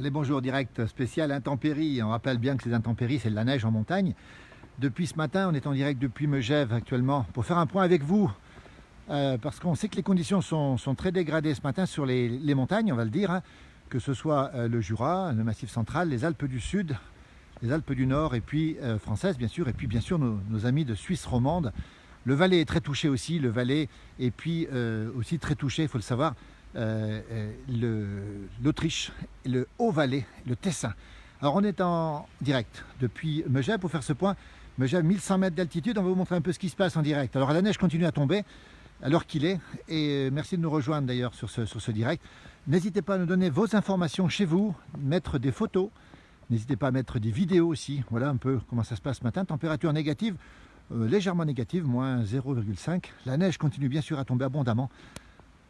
Allez, bonjour, direct spécial intempéries. On rappelle bien que ces intempéries, c'est de la neige en montagne. Depuis ce matin, on est en direct depuis Megève actuellement pour faire un point avec vous. Parce qu'on sait que les conditions sont très dégradées ce matin sur les montagnes, on va le dire. Hein, que ce soit le Jura, le Massif central, les Alpes du Sud, les Alpes du Nord et puis françaises bien sûr. Et puis bien sûr nos amis de Suisse romande. Le Valais est très touché aussi, le Valais. Et puis aussi très touché, il faut le savoir, l'Autriche, le Haut-Valais, le Tessin. Alors on est en direct depuis Megève pour faire ce point. Megève, 1100 mètres d'altitude, on va vous montrer un peu ce qui se passe en direct. Alors la neige continue à tomber à l'heure qu'il est, et merci de nous rejoindre d'ailleurs sur ce direct. N'hésitez pas à nous donner vos informations chez vous, mettre des photos, n'hésitez pas à mettre des vidéos aussi. Voilà un peu comment ça se passe ce matin. Température négative, légèrement négative, moins 0,5. La neige continue bien sûr à tomber abondamment.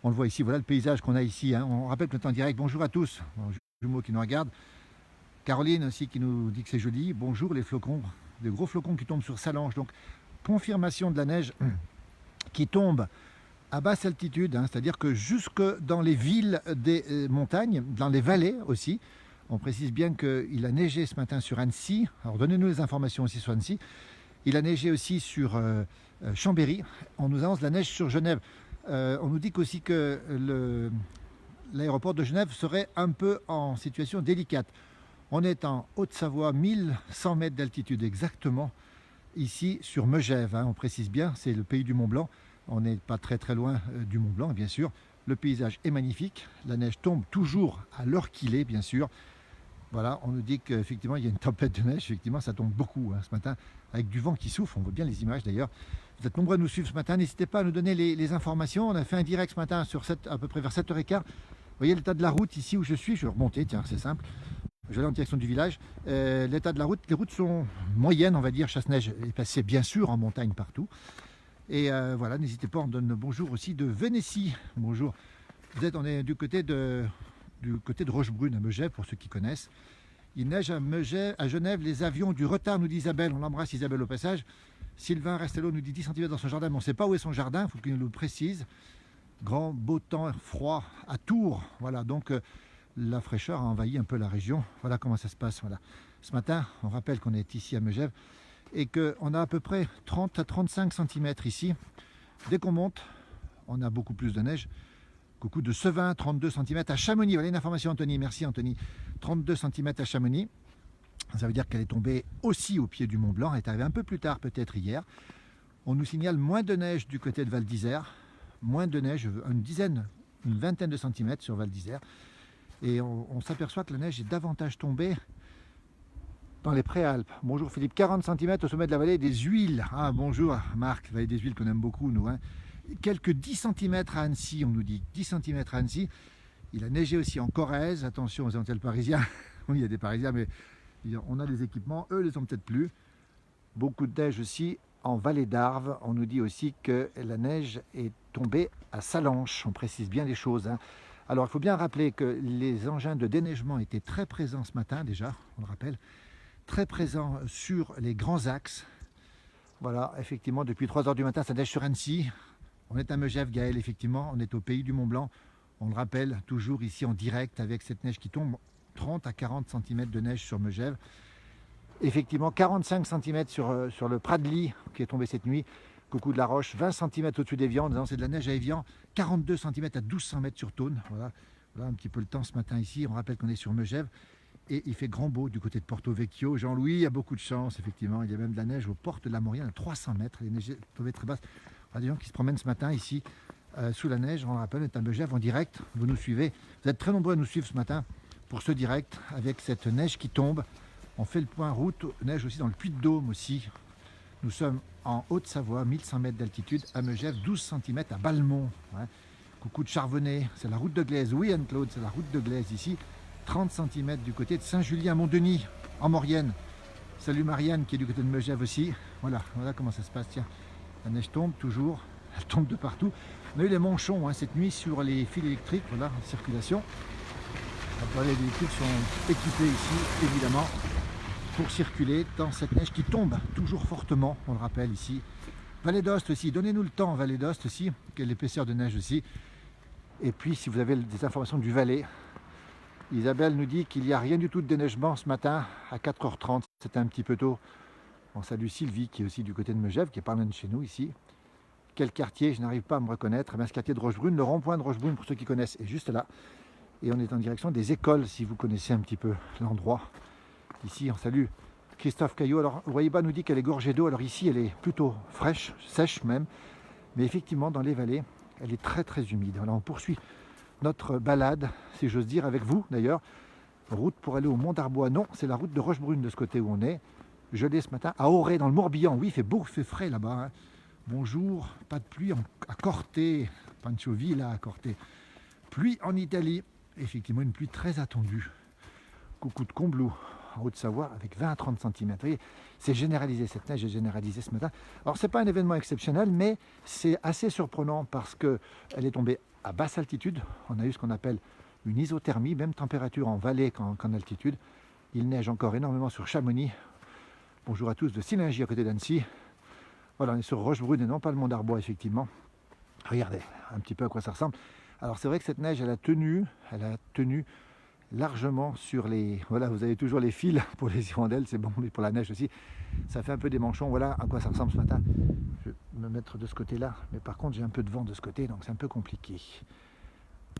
On le voit ici, voilà le paysage qu'on a ici. Hein. On rappelle que le temps direct. Bonjour à tous, jumeaux qui nous regardent. Caroline aussi qui nous dit que c'est joli. Bonjour les flocons, des gros flocons qui tombent sur Salange. Donc confirmation de la neige qui tombe à basse altitude, hein, c'est-à-dire que jusque dans les villes des montagnes, dans les vallées aussi. On précise bien qu'il a neigé ce matin sur Annecy. Alors donnez-nous les informations aussi sur Annecy. Il a neigé aussi sur Chambéry. On nous annonce la neige sur Genève. On nous dit aussi que l'aéroport de Genève serait un peu en situation délicate. On est en Haute-Savoie, 1100 mètres d'altitude exactement, ici sur Megève. Hein, on précise bien, c'est le pays du Mont-Blanc. On n'est pas très loin du Mont-Blanc, bien sûr. Le paysage est magnifique. La neige tombe toujours à l'heure qu'il est, bien sûr. Voilà, on nous dit qu'effectivement il y a une tempête de neige. Effectivement, ça tombe beaucoup hein, ce matin, avec du vent qui souffle. On voit bien les images d'ailleurs. Vous êtes nombreux à nous suivre ce matin. N'hésitez pas à nous donner les informations. On a fait un direct ce matin sur à peu près vers 7h15. Vous voyez l'état de la route ici où je suis. Je vais remonter, tiens, c'est simple. Je vais aller en direction du village. L'état de la route, les routes sont moyennes, on va dire. Chasse-neige est passée bien sûr en montagne partout. Et voilà, n'hésitez pas, on donne bonjour aussi de Vénétie. Bonjour. On est du côté de Rochebrune à Megève, pour ceux qui connaissent. Il neige à Genève, les avions du retard, nous dit Isabelle. On l'embrasse Isabelle au passage. Sylvain Restello nous dit 10 cm dans son jardin, mais on ne sait pas où est son jardin, il faut qu'il nous le précise. Grand beau temps froid à Tours. Voilà, donc la fraîcheur a envahi un peu la région. Voilà comment ça se passe. Voilà. Ce matin, on rappelle qu'on est ici à Megève et qu'on a à peu près 30 à 35 cm ici. Dès qu'on monte, on a beaucoup plus de neige. Coucou de Sevin, 32 cm à Chamonix. Voilà une information Anthony, merci Anthony. 32 cm à Chamonix. Ça veut dire qu'elle est tombée aussi au pied du Mont Blanc. Elle est arrivée un peu plus tard, peut-être hier. On nous signale moins de neige du côté de Val d'Isère. Moins de neige, une vingtaine de centimètres sur Val d'Isère. Et on s'aperçoit que la neige est davantage tombée dans les Préalpes. Bonjour Philippe, 40 cm au sommet de la vallée des Huiles. Ah bonjour Marc, vallée des Huiles qu'on aime beaucoup nous. Hein. Quelques 10 cm à Annecy, on nous dit 10 cm à Annecy. Il a neigé aussi en Corrèze. Attention aux éventuels parisiens. Oui, il y a des parisiens, mais on a des équipements. Eux, ils les ont peut-être plus. Beaucoup de neige aussi en vallée d'Arve. On nous dit aussi que la neige est tombée à Salanches. On précise bien les choses. Hein. Alors, il faut bien rappeler que les engins de déneigement étaient très présents ce matin, déjà, on le rappelle. Très présents sur les grands axes. Voilà, effectivement, depuis 3h du matin, ça neige sur Annecy. On est à Megève, Gaël, effectivement. On est au pays du Mont-Blanc. On le rappelle, toujours ici en direct avec cette neige qui tombe. 30 à 40 cm de neige sur Megève. Effectivement, 45 cm sur le Pradely qui est tombé cette nuit. Coucou de la Roche, 20 cm au-dessus d'Évian. C'est de la neige à Évian. 42 cm à 1200 mètres sur Thône. Voilà un petit peu le temps ce matin ici. On rappelle qu'on est sur Megève. Et il fait grand beau du côté de Porto Vecchio. Jean-Louis a beaucoup de chance, effectivement. Il y a même de la neige aux portes de la Maurienne à 300 mètres. Les neiges peuvent être très basses. Il y a des gens qui se promènent ce matin ici sous la neige. On le rappelle, on est à Megève en direct. Vous nous suivez. Vous êtes très nombreux à nous suivre ce matin pour ce direct avec cette neige qui tombe. On fait le point route, neige aussi dans le Puy-de-Dôme aussi. Nous sommes en Haute-Savoie, 1100 mètres d'altitude, à Megève, 12 cm à Balmont. Ouais. Coucou de Charbonnet, c'est la route de Glaise. Oui Anne-Claude, c'est la route de Glaise ici. 30 cm du côté de Saint-Julien-Mont-Denis, en Maurienne. Salut Marianne qui est du côté de Megève aussi. Voilà comment ça se passe. Tiens, la neige tombe toujours, elle tombe de partout. On a eu les manchons hein, cette nuit sur les fils électriques, voilà, en circulation. Les véhicules sont équipés ici, évidemment, pour circuler dans cette neige qui tombe toujours fortement, on le rappelle ici. Vallée d'Ost aussi, donnez-nous le temps, Vallée d'Ost aussi, quelle épaisseur de neige aussi. Et puis, si vous avez des informations du Valais, Isabelle nous dit qu'il n'y a rien du tout de déneigement ce matin à 4h30. C'était un petit peu tôt. On salue Sylvie qui est aussi du côté de Megève, qui est pas loin de chez nous ici. Quel quartier? Je n'arrive pas à me reconnaître. Ce quartier de Rochebrune, le rond-point de Rochebrune pour ceux qui connaissent, est juste là. Et on est en direction des écoles si vous connaissez un petit peu l'endroit. Ici, on salue Christophe Caillot. Alors, Waiba nous dit qu'elle est gorgée d'eau. Alors ici, elle est plutôt fraîche, sèche même. Mais effectivement, dans les vallées, elle est très très humide. Alors, on poursuit notre balade, si j'ose dire, avec vous d'ailleurs. Route pour aller au Mont d'Arbois. Non, c'est la route de Rochebrune de ce côté où on est. Gelé ce matin à Auray, dans le Morbihan. Oui, il fait beau, il fait frais là-bas. Hein. Bonjour, pas de pluie à Corte, Pancho Villa à Corte. Pluie en Italie, effectivement une pluie très attendue. Coucou de Combloux, en Haute-Savoie, avec 20 à 30 cm. Vous voyez, c'est généralisé, cette neige est généralisée ce matin. Alors, ce n'est pas un événement exceptionnel, mais c'est assez surprenant parce qu'elle est tombée à basse altitude. On a eu ce qu'on appelle une isothermie, même température en vallée qu'en altitude. Il neige encore énormément sur Chamonix. Bonjour à tous de Sillingy à côté d'Annecy. Voilà, on est sur Rochebrune et non pas le Mont d'Arbois, effectivement. Regardez un petit peu à quoi ça ressemble. Alors c'est vrai que cette neige, elle a tenu largement sur les... Voilà, vous avez toujours les fils pour les hirondelles, c'est bon, mais pour la neige aussi, ça fait un peu des manchons. Voilà à quoi ça ressemble ce matin. Je vais me mettre de ce côté-là, mais par contre j'ai un peu de vent de ce côté, donc c'est un peu compliqué.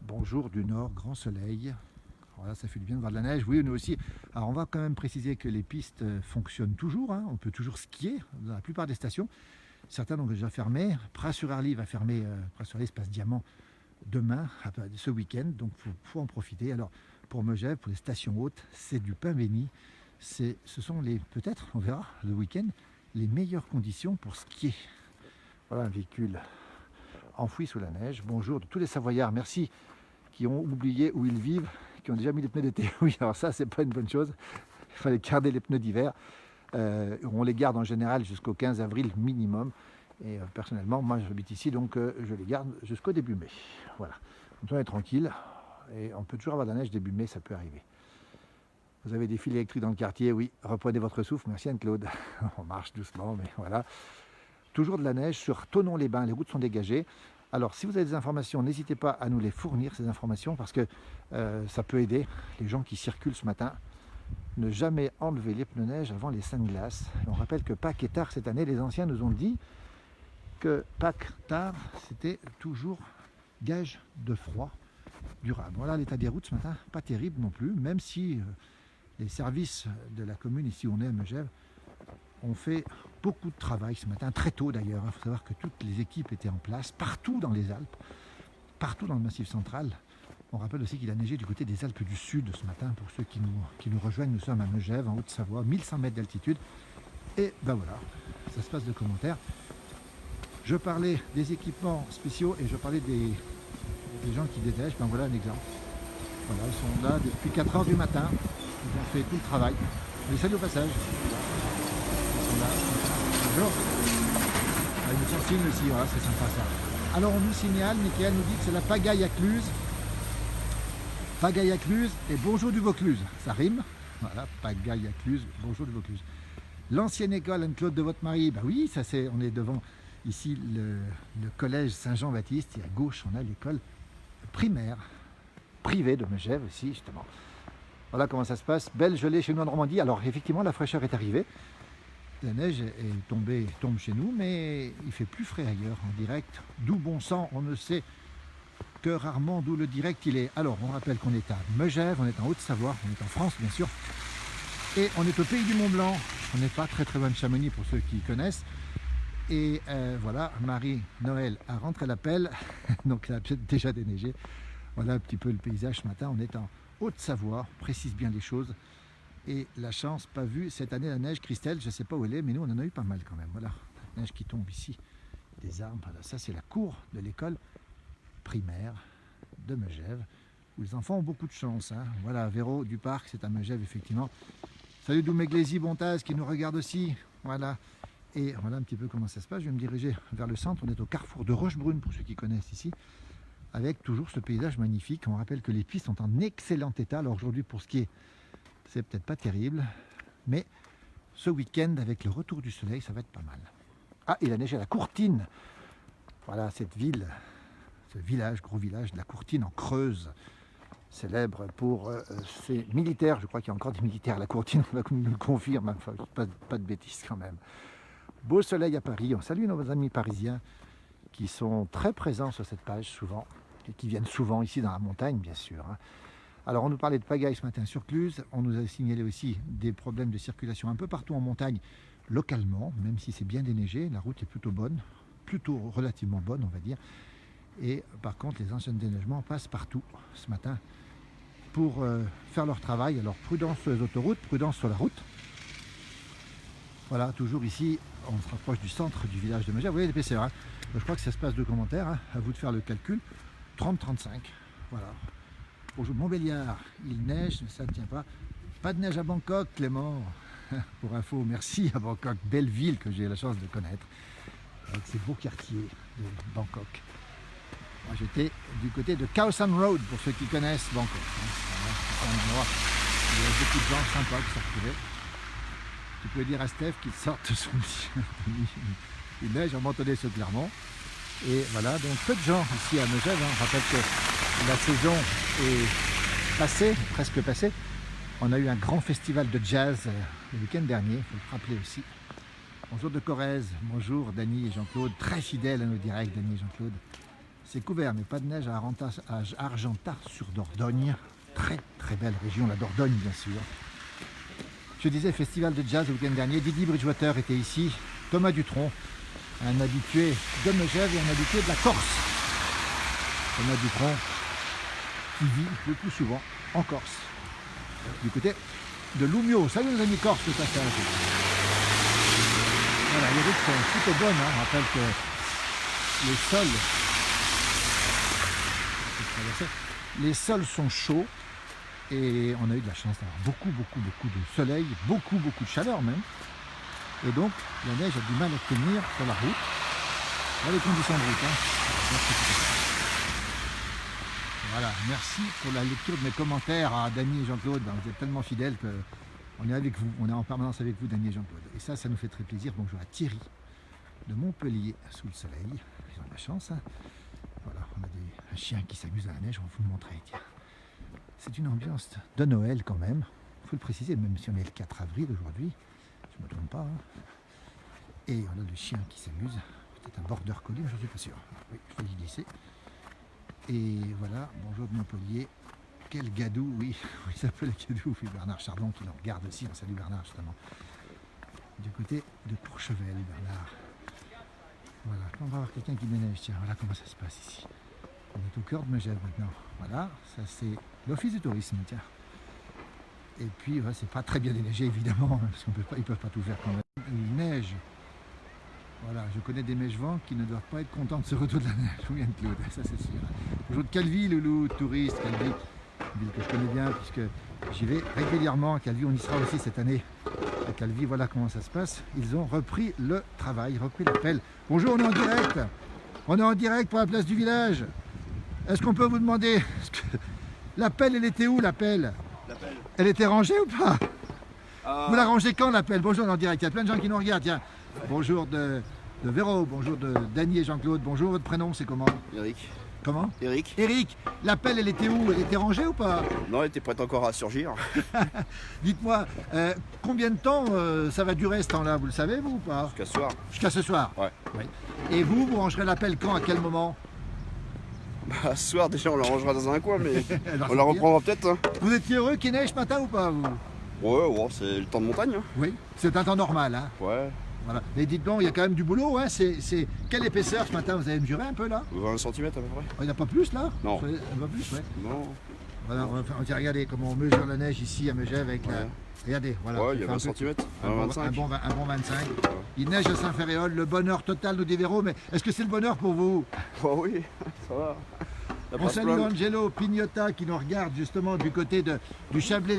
Bonjour du nord, grand soleil. Voilà, ça fait du bien de voir de la neige. Oui, nous aussi. Alors, on va quand même préciser que les pistes fonctionnent toujours. Hein. On peut toujours skier dans la plupart des stations. Certaines ont déjà fermé. Pras-sur-Arly va fermer. Pras-sur-Arly, Espace Diamant, demain, ce week-end. Donc, il faut en profiter. Alors, pour Megève, pour les stations hautes, c'est du pain béni. Ce sont peut-être, on verra, le week-end, les meilleures conditions pour skier. Voilà un véhicule enfoui sous la neige. Bonjour de tous les Savoyards. Merci qui ont oublié où ils vivent, qui ont déjà mis les pneus d'été. Oui, alors ça, c'est pas une bonne chose. Il fallait garder les pneus d'hiver. On les garde en général jusqu'au 15 avril minimum. Et personnellement, moi, j'habite ici, donc je les garde jusqu'au début mai. Voilà. Comme ça, on est tranquille. Et on peut toujours avoir de la neige début mai, ça peut arriver. Vous avez des fils électriques dans le quartier, oui. Reprenez votre souffle. Merci Anne-Claude. On marche doucement, mais voilà. Toujours de la neige sur Thonon-les-Bains. Les routes sont dégagées. Alors, si vous avez des informations, n'hésitez pas à nous les fournir, ces informations, parce que ça peut aider les gens qui circulent ce matin. Ne jamais enlever les pneus neige avant les Saintes Glaces. On rappelle que Pâques est tard cette année. Les anciens nous ont dit que Pâques tard, c'était toujours gage de froid durable. Voilà l'état des routes ce matin, pas terrible non plus, même si les services de la commune, ici où on est à Megève, ont fait beaucoup de travail ce matin, très tôt d'ailleurs. Il faut savoir que toutes les équipes étaient en place, partout dans les Alpes, partout dans le Massif central. On rappelle aussi qu'il a neigé du côté des Alpes du Sud ce matin. Pour ceux qui nous rejoignent, nous sommes à Megève, en Haute-Savoie, 1100 mètres d'altitude. Et ben voilà, ça se passe de commentaires. Je parlais des équipements spéciaux et je parlais des gens qui déneigent. Ben voilà un exemple. Voilà, ils sont là depuis 4 h du matin. Ils ont fait tout le travail. Je les salue au passage. Bonjour. Ils nous font signe aussi, voilà, c'est sympa ça. Alors on nous signale, Mickaël nous dit que c'est la pagaille à Cluse. Pagaille à Cluse et bonjour du Vaucluse. Ça rime. Voilà, pagaille à Cluse, bonjour du Vaucluse. L'ancienne école Anne-Claude de votre mari, bah oui, ça c'est, on est devant ici le collège Saint-Jean-Baptiste et à gauche on a l'école primaire privée de Megève aussi justement. Voilà comment ça se passe. Belle gelée chez nous en Normandie. Alors effectivement la fraîcheur est arrivée. La neige est tombée, tombe chez nous, mais il fait plus frais ailleurs en direct. D'où bon sang, on ne sait que rarement d'où le direct il est. Alors on rappelle qu'on est à Megève, on est en Haute-Savoie, on est en France bien sûr. Et on est au pays du Mont-Blanc. On n'est pas très loin de Chamonix pour ceux qui connaissent. Et voilà, Marie-Noël a rentré l'appel, donc elle a peut-être déjà déneigé. Voilà un petit peu le paysage ce matin. On est en Haute-Savoie, on précise bien les choses. Et la chance, pas vue cette année, la neige, Christelle, je ne sais pas où elle est, mais nous on en a eu pas mal quand même. Voilà, la neige qui tombe ici, des arbres. Voilà, ça c'est la cour de l'école primaire de Megève, où les enfants ont beaucoup de chance. Hein. Voilà, Véro du Parc, c'est à Megève effectivement. Salut Douméglési Bontaz qui nous regarde aussi. Voilà. Et voilà un petit peu comment ça se passe. Je vais me diriger vers le centre. On est au carrefour de Rochebrune, pour ceux qui connaissent ici, avec toujours ce paysage magnifique. On rappelle que les pistes sont en excellent état. Alors aujourd'hui, pour skier, c'est peut-être pas terrible, mais ce week-end, avec le retour du soleil, ça va être pas mal. Ah, il a neigé à la Courtine. Voilà, cette ville, ce village, gros village de la Courtine en Creuse. célèbre pour ses militaires. Je crois qu'il y a encore des militaires à la courtine, on nous le confirme, enfin, pas de bêtises quand même. Beau soleil à Paris, on salue nos amis parisiens qui sont très présents sur cette page souvent, et qui viennent souvent ici dans la montagne bien sûr. Alors on nous parlait de pagaille ce matin sur Cluse, on nous a signalé aussi des problèmes de circulation un peu partout en montagne, localement, même si c'est bien déneigé, la route est plutôt bonne, plutôt relativement bonne on va dire. Et par contre les engins de déneigement passent partout ce matin pour faire leur travail. Alors prudence sur les autoroutes, prudence sur la route. Voilà, toujours ici, on se rapproche du centre du village de Megève. Vous voyez l'épaisseur, hein. Je crois que ça se passe de commentaires, hein. À vous de faire le calcul. 30-35, voilà. Bonjour Montbéliard, il neige, mais ça ne tient pas. Pas de neige à Bangkok, Clément. Pour info, merci à Bangkok, belle ville que j'ai la chance de connaître, avec ces beaux quartiers de Bangkok. Moi j'étais du côté de Khao San Road, pour ceux qui connaissent Bangkok. Voilà, c'est un endroit où il y a beaucoup de gens sympas qui se retrouvaient. Tu pouvais dire à Steph qu'il sorte son il neige en Mentonnet sur Clermont. Et voilà, donc peu de gens ici à Megève. Hein. Je rappelle que la saison est passée, presque passée. On a eu un grand festival de jazz le week-end dernier, il faut le rappeler aussi. Bonjour de Corrèze, bonjour Dany et Jean-Claude, très fidèles à nos directs, Dany et Jean-Claude. C'est couvert, mais pas de neige à Argentat-sur-Dordogne. Très très belle région, la Dordogne bien sûr. Je disais festival de jazz le week-end dernier, Didi Bridgewater était ici, Thomas Dutronc, un habitué de Megève et un habitué de la Corse. Thomas Dutronc qui vit le plus souvent en Corse, du côté de Loumio. Salut nos amis corses, tout à fait. Voilà, les routes sont plutôt bonnes, hein. Je rappelle que les sols sont chauds. Et on a eu de la chance d'avoir beaucoup de soleil, beaucoup de chaleur même. Et donc la neige a du mal à tenir sur la route. Voilà les conditions de route. Hein. Voilà, merci pour la lecture de mes commentaires à Dany et Jean-Claude. Vous êtes tellement fidèles qu'on est avec vous, on est en permanence avec vous, Dany et Jean-Claude. Et ça nous fait très plaisir. Bonjour à Thierry de Montpellier sous le soleil. Ils ont de la chance. Hein. Voilà, on a un chien qui s'amuse à la neige, on va vous le montrer. Tiens. C'est une ambiance de Noël quand même, il faut le préciser, même si on est le 4 avril aujourd'hui, je ne me trompe pas. Hein. Et on a le chien qui s'amuse, peut-être un border collie, mais je ne suis pas sûr. Oui, je l'ai glissé. Et voilà, bonjour de Montpellier. Quel gadou, oui, il s'appelle Gadou, oui, Bernard Chardon qui nous regarde aussi, on salue Bernard justement. Du côté de Courchevel, Bernard. Voilà, on va avoir quelqu'un qui déneige, tiens, voilà comment ça se passe ici. On est au cœur de Megève maintenant. Voilà, ça c'est l'office du tourisme, tiens. Et puis, ouais, c'est pas très bien déneigé évidemment, parce qu'ils ne peuvent pas tout faire quand même. Il neige. Voilà, je connais des Meigevans qui ne doivent pas être contents de ce retour de la neige. Oui, Claude, ça c'est sûr. Bonjour de Calvi, Loulou, touriste, Calvi. Une ville que je connais bien puisque j'y vais régulièrement. À Calvi, on y sera aussi cette année. À Calvi, voilà comment ça se passe. Ils ont repris le travail, repris l'appel. Bonjour, on est en direct. On est en direct pour la place du village. Est-ce qu'on peut vous demander, l'appel, elle était où l'appel? Elle était rangée ou pas? Vous la rangez quand l'appel? Bonjour, on est en direct, il y a plein de gens qui nous regardent, tiens. Bonjour de Véro, bonjour de Dany et Jean-Claude, bonjour, votre prénom c'est comment? Eric. Comment? Eric. Eric, l'appel elle était où? Elle était rangée ou pas? Non, elle était prête encore à surgir. Dites-moi, combien de temps ça va durer ce temps-là? Vous le savez vous ou pas? Jusqu'à ce soir. Jusqu'à ce soir? Ouais. Oui. Et vous rangerez l'appel quand? À quel moment? Bah, ce soir déjà on la rangera dans un coin, mais Alors, on la reprendra peut-être. Hein. Vous étiez heureux qu'il neige ce matin ou pas vous? Ouais, c'est le temps de montagne. Hein. Oui, c'est un temps normal. Hein. Ouais. Voilà. Mais dites donc, il y a quand même du boulot. Hein. C'est quelle épaisseur ce matin? Vous avez mesuré un peu là? 20 cm à peu près. Il n'y a pas plus là? Non. Il n'y a pas plus, ouais. Non. Voilà, on va regarder comment on mesure la neige ici à Megève avec la... Regardez, voilà. Ouais, il y a 20 cm. Un bon 25. Ouais. Il neige à Saint-Ferréol, le bonheur total nous dit Véro, mais est-ce que c'est le bonheur pour vous? Oh oui, ça va. On salue Angelo Pignota qui nous regarde justement du côté du Chablais.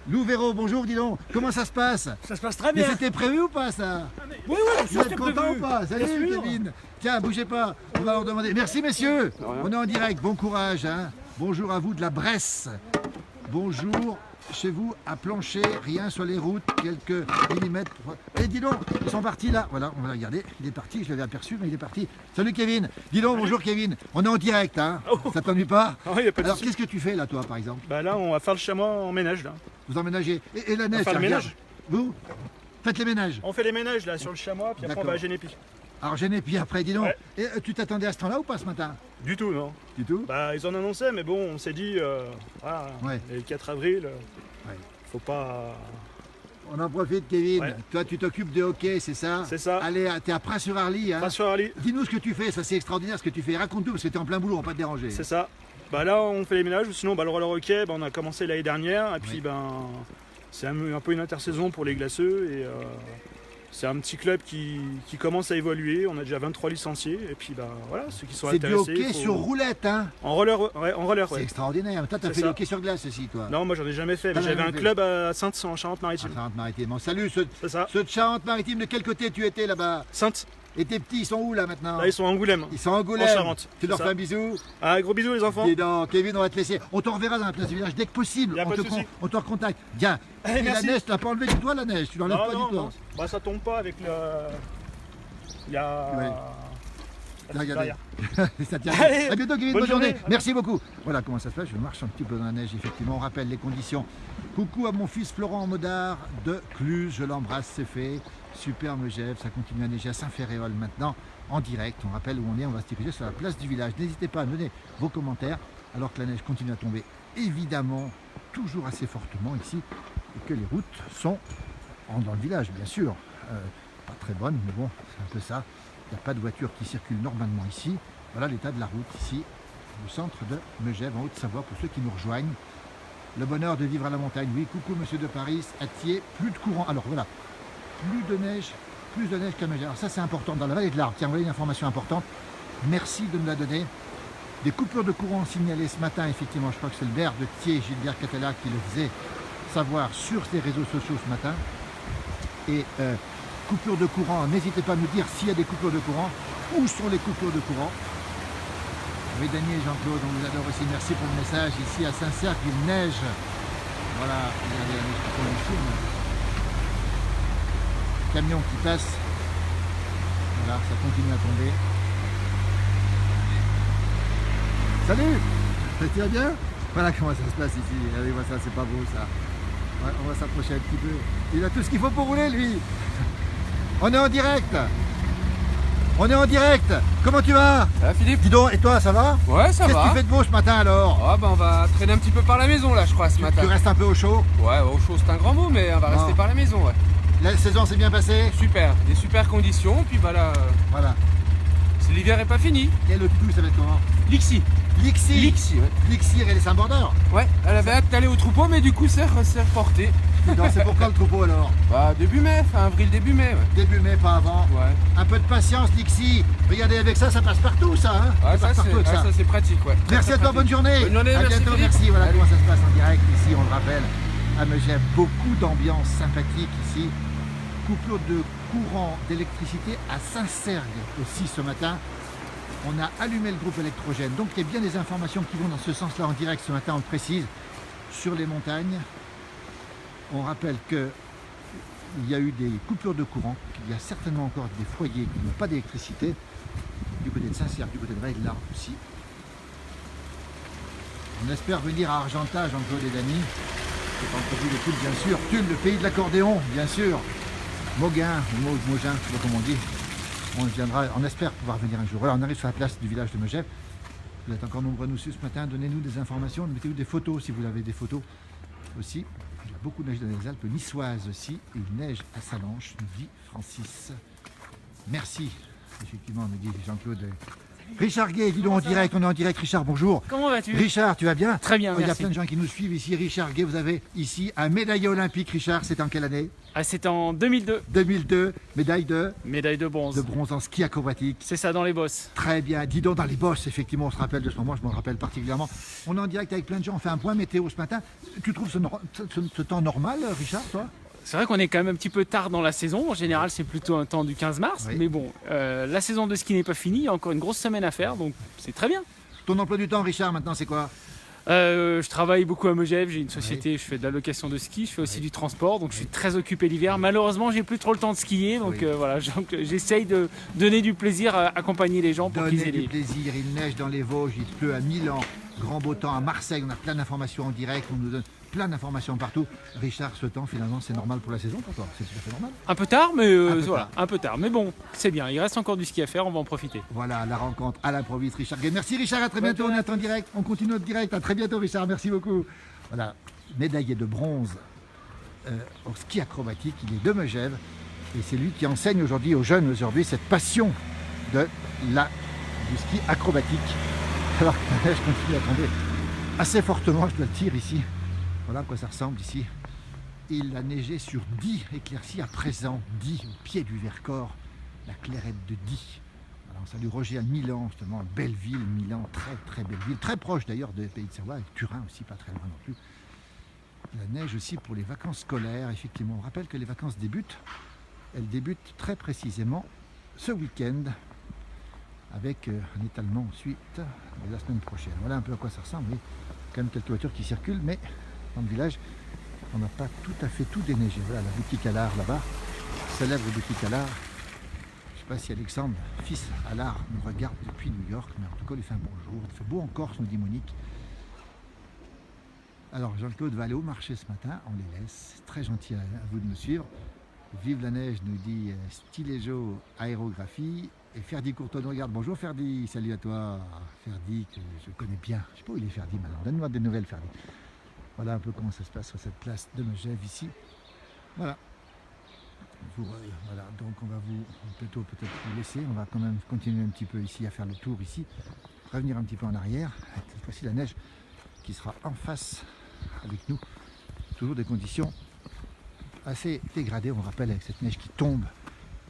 Lou Véro, bonjour, dis donc, comment ça se passe? Ça se passe très bien. Mais c'était prévu ou pas ça? Oui, Vous êtes content ou pas? Salut Kevin. Tiens, bougez pas, on va leur demander. Merci messieurs, on est en direct, bon courage. Hein. Bonjour à vous de la Bresse. bonjour. Chez vous, à plancher, rien sur les routes, quelques millimètres. Et dis donc, ils sont partis là. Voilà, on va regarder. Il est parti, je l'avais aperçu, mais il est parti. Salut Kevin. Dis donc, bonjour Kevin. On est en direct, hein. Oh. Ça t'ennuie pas? Ah, y a pas de Alors, souci. qu'est-ce que tu fais là, toi, par exemple? Bah là, on va faire le chamois en ménage là. Vous emménagez. Et la neige, faire le tiens, regarde. ménage. Vous faites les ménages. On fait les ménages là sur le chamois, puis après on D'accord. va à Génépi. Alors, gêné, puis après, dis donc. Ouais. Et tu t'attendais à ce temps-là ou pas ce matin? Du tout, non. Du tout? Bah ils en annonçaient, mais bon, on s'est dit, voilà, Ouais. le 4 avril, Ouais. faut pas. On en profite, Kevin. Ouais. Toi, tu t'occupes de hockey, c'est ça? C'est ça. Allez, t'es à Pras-sur-Arly, hein? Pas sur Arly, Dis-nous ce que tu fais, ça c'est extraordinaire ce que tu fais. Raconte-nous parce que t'es en plein boulot, on va pas te déranger. c'est ça. Bah là, on fait les ménages, ou sinon, bah, le roller hockey, bah, on a commencé l'année dernière, et puis Oui. ben, c'est un peu une intersaison pour les glaceux, et c'est un petit club qui commence à évoluer. On a déjà 23 licenciés, et puis bah, voilà, ceux qui sont C'est du intéressés. hockey faut- sur roulette, hein? En roller, ouais, en roller, C'est ouais. extraordinaire. Toi, t'as C'est fait du ça. hockey sur glace aussi, toi. Non, moi j'en ai jamais fait, T'en mais as j'avais jamais un fait. club à Sainte en À Charente-Maritime. Charente-Maritime. Bon, salut ceux C'est ça. de Charente-Maritime. De quel côté tu étais là-bas? Sainte, Et tes petits, ils sont où là maintenant? là ils sont à Angoulême. Ils sont en Angoulême. En Charente, Tu leur c'est fais ça. un bisou? Ah, gros bisous les enfants. Dis donc, Kevin, on va te laisser. On te reverra dans la place du village dès que possible. Y a On pas te de souci. on te recontacte. Viens. Allez, Et la merci. neige, tu l'as pas enlevé du toit la neige. Tu l'enlèves Non, pas non, du tout. non. Bah ça tombe pas avec le. Il y a. Ouais. la Regardez. derrière. Ça tient. Allez, À bientôt, Kevin. bonne Bonne journée. journée. Merci beaucoup. Voilà comment ça se passe. Je marche un petit peu dans la neige, effectivement. On rappelle les conditions. Coucou à mon fils Florent Modard de Cluse. Je l'embrasse, c'est fait. Super Megève. Ça continue à neiger à Saint-Ferréol maintenant en direct. On rappelle où on est. On va se diriger sur la place du village. N'hésitez pas à donner vos commentaires alors que la neige continue à tomber. Évidemment, toujours assez fortement ici. Et que les routes sont dans le village, bien sûr. Pas très bonnes, mais bon, c'est un peu ça. Il n'y a pas de voiture qui circule normalement ici. Voilà l'état de la route ici, au centre de Megève, en Haute-Savoie, pour ceux qui nous rejoignent. Le bonheur de vivre à la montagne. Oui, coucou monsieur de Paris, à Thiers, plus de courant. Alors voilà, plus de neige qu'à Megève. Alors ça c'est important dans la vallée de l'Arve. Tiens, voilà une information importante. Merci de me la donner. Des coupures de courant signalées ce matin, effectivement, je crois que c'est le maire de Thiers, Gilbert Catala, qui le faisait savoir sur ses réseaux sociaux ce matin. Et coupures de courant, n'hésitez pas à nous dire s'il y a des coupures de courant, où sont les coupures de courant. Oui, Dany et Jean-Claude, on vous adore aussi, merci pour le message. Ici à Saint-Cercle, il neige. Voilà, regardez la neige qui tombe ici. Camion qui passe. Voilà, ça continue à tomber. Salut! Tu vas bien? Voilà comment ça se passe ici. Allez, voilà, ça c'est pas beau ça. Ouais, on va s'approcher un petit peu. Il a tout ce qu'il faut pour rouler lui. On est en direct. On est en direct. Comment tu vas? Ah Philippe? Dis donc, et toi ça va? Ouais, ça Qu'est-ce que va. tu fais de beau ce matin alors? Ah bah on va traîner un petit peu par la maison là je crois ce matin. Tu restes un peu au chaud? Ouais, au chaud c'est un grand mot mais on va Non. rester par la maison ouais. La saison s'est bien passée? Super, des super conditions, puis bah là, Voilà. l'hiver est pas fini. Et le toutou ça va être comment? Lixi. Lixir. Lixi, ouais. Lixir et les Saint-Border. Ouais, elle avait hâte d'aller au troupeau mais du coup c'est reporté. Dis donc, c'est pour quand le troupeau alors? Bah début mai, fin avril, début mai ouais. Début mai, pas avant. Ouais, Un peu de patience, Lixi. Regardez, avec ça, ça passe partout, ça. Hein? ouais Ça passe ça partout avec ça. c'est pratique ouais. Très, Merci très à toi, pratique. bonne journée. Bonne journée, à merci, bientôt, Philippe. merci. Voilà Allez. comment ça se passe en direct ici, on le rappelle. À Megève, beaucoup d'ambiance sympathique ici. Coupure de courant d'électricité à Saint-Sergue aussi ce matin. On a allumé le groupe électrogène. Donc il y a bien des informations qui vont dans ce sens-là en direct ce matin, on le précise, sur les montagnes. On rappelle que il y a eu des coupures de courant, qu'il y a certainement encore des foyers qui n'ont pas d'électricité, du côté de Saint-Cergue, du côté de Vallée de l'Arve aussi. On espère venir à Argentage, Jean-Claude et Dany. C'est entrevue de Tulle, bien sûr. Tulle, le pays de l'accordéon, bien sûr. Mauguin, ou Mogin, je sais pas comment on dit. On viendra, on espère pouvoir venir un jour. Voilà, on arrive sur la place du village de Megève. Vous êtes encore nombreux à nous suivre ce matin. Donnez-nous des informations. Mettez-nous des photos si vous avez des photos aussi. Il y a beaucoup de neige dans les Alpes niçoises aussi. Et il neige à Salanches, nous dit Francis. Merci. Effectivement, nous dit Jean-Claude. Richard Gay, dis donc en direct, on est en direct. Richard, bonjour. Comment vas-tu? Richard, tu vas bien? Très bien, Il y a merci. plein de gens qui nous suivent ici. Richard Gay, vous avez ici un médaillé olympique. Richard, c'est en quelle année? Ah, c'était en 2002, 2002, médaille de médaille de bronze. bronze en ski acrobatique. C'est ça, dans les bosses. Très bien. Dis donc, dans les bosses, effectivement, on se rappelle de ce moment, je m'en rappelle particulièrement. On est en direct avec plein de gens, on fait un point météo ce matin. Tu trouves ce temps normal, Richard, toi? C'est vrai qu'on est quand même un petit peu tard dans la saison. En général, c'est plutôt un temps du 15 mars. Oui. Mais bon, la saison de ski n'est pas finie. Il y a encore une grosse semaine à faire, donc c'est très bien. Ton emploi du temps, Richard, maintenant, c'est quoi? Je travaille beaucoup à Megève, j'ai une société, je fais de la location de ski, je fais aussi du transport, donc je suis très occupé l'hiver. Malheureusement, j'ai plus trop le temps de skier, donc voilà, j'essaye de donner du plaisir à accompagner les gens pour qu'ils Donner aient du plaisir, il neige dans les Vosges, il pleut à Milan, grand beau temps à Marseille, on a plein d'informations en direct, on nous donne plein d'informations partout. Richard, ce temps finalement c'est normal pour la saison pour toi, c'est tout à fait normal. un peu tard, mais peu voilà, tard. un peu tard. Mais bon, c'est bien, il reste encore du ski à faire, on va en profiter. Voilà, la rencontre à l'improviste, Richard Gay. Merci Richard, à très bientôt, on est en direct, on continue notre direct, à très bientôt Richard, merci beaucoup. Voilà, médaillé de bronze au ski acrobatique, il est de Megève et c'est lui qui enseigne aujourd'hui aux jeunes aujourd'hui cette passion du ski acrobatique. Alors que la neige continue à tomber assez fortement, je dois le dire ici. Voilà à quoi ça ressemble ici. Il a neigé sur 10 éclaircies à présent, 10 au pied du Vercors, la clairette de 10. Alors, on salue Roger à Milan, justement, belle ville, Milan, très très belle ville, très proche d'ailleurs de Pays de Savoie, et Turin aussi, pas très loin non plus. La neige aussi pour les vacances scolaires, effectivement. On rappelle que les vacances débutent, elles débutent très précisément ce week-end, avec un étalement ensuite de la semaine prochaine. Voilà un peu à quoi ça ressemble, oui. Quand même quelques voitures qui circulent, mais dans le village, on n'a pas tout à fait tout déneigé. Voilà la boutique Allard là-bas, célèbre boutique Allard. Je ne sais pas si Alexandre, fils Allard, nous regarde depuis New York, mais en tout cas, il fait un bonjour. Il fait beau en Corse, nous dit Monique. Alors, Jean-Claude va aller au marché ce matin, on les laisse. C'est très gentil à vous de nous suivre. Vive la neige, nous dit Stiléjo Aérographie. Et Ferdi Courtonneau, regarde. Bonjour Ferdi, salut à toi. Ferdi, que je connais bien. Je ne sais pas où il est Ferdi maintenant. Donne-moi des nouvelles, Ferdi. Voilà un peu comment ça se passe sur cette place de Megève ici. Voilà. Voilà, donc on va peut-être vous laisser. On va quand même continuer un petit peu ici à faire le tour ici. Revenir un petit peu en arrière. Cette fois-ci la neige qui sera en face avec nous. Toujours des conditions assez dégradées, on rappelle, avec cette neige qui tombe.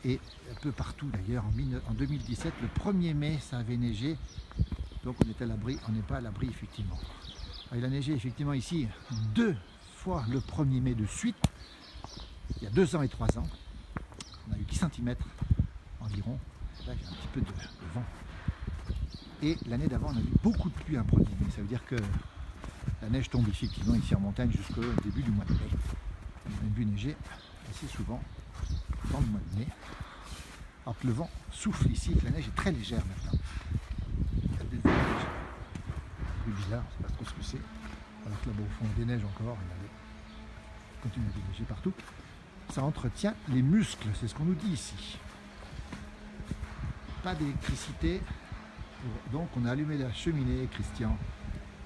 Et un peu partout d'ailleurs. En 2017, le 1er mai, ça avait neigé. Donc on est à l'abri, on n'est pas à l'abri effectivement. Alors, il a neigé effectivement ici 2 fois le 1er mai de suite. Il y a 2 ans et 3 ans. On a eu 10 cm environ. Là, j'ai un petit peu de vent. Et l'année d'avant, on a eu beaucoup de pluie un 1er mai. Ça veut dire que la neige tombe effectivement ici en montagne jusqu'au début du mois de mai. On a vu neiger assez souvent dans le mois de mai. Alors que le vent souffle ici, que la neige est très légère maintenant. Il y a des neiges plus bizarres, on ne sait pas trop ce que c'est. Alors que là-bas au fond, il déneige encore, regardez. Il continue à déneiger partout. Ça entretient les muscles, c'est ce qu'on nous dit ici. Pas d'électricité, donc on a allumé la cheminée, Christian.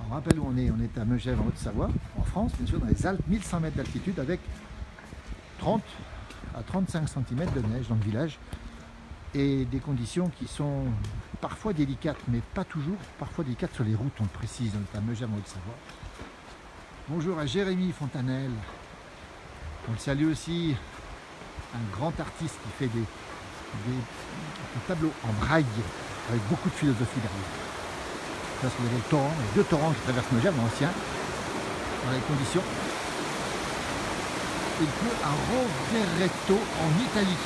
On rappelle où on est à Megève en Haute-Savoie, en France, bien sûr, dans les Alpes, 1100 mètres d'altitude avec 30 à 35 cm de neige dans le village et des conditions qui sont parfois délicates, mais pas toujours, parfois délicates sur les routes, on le précise, à Megève en Haute-Savoie. Bonjour à Jérémy Fontanel, on le salue aussi, un grand artiste qui fait des tableaux en braille avec beaucoup de philosophie derrière. Parce qu'il y avait le torrent, les 2 torrents qui traversent Megève, l'ancien, dans les conditions. Il pleut à Rovereto en Italie.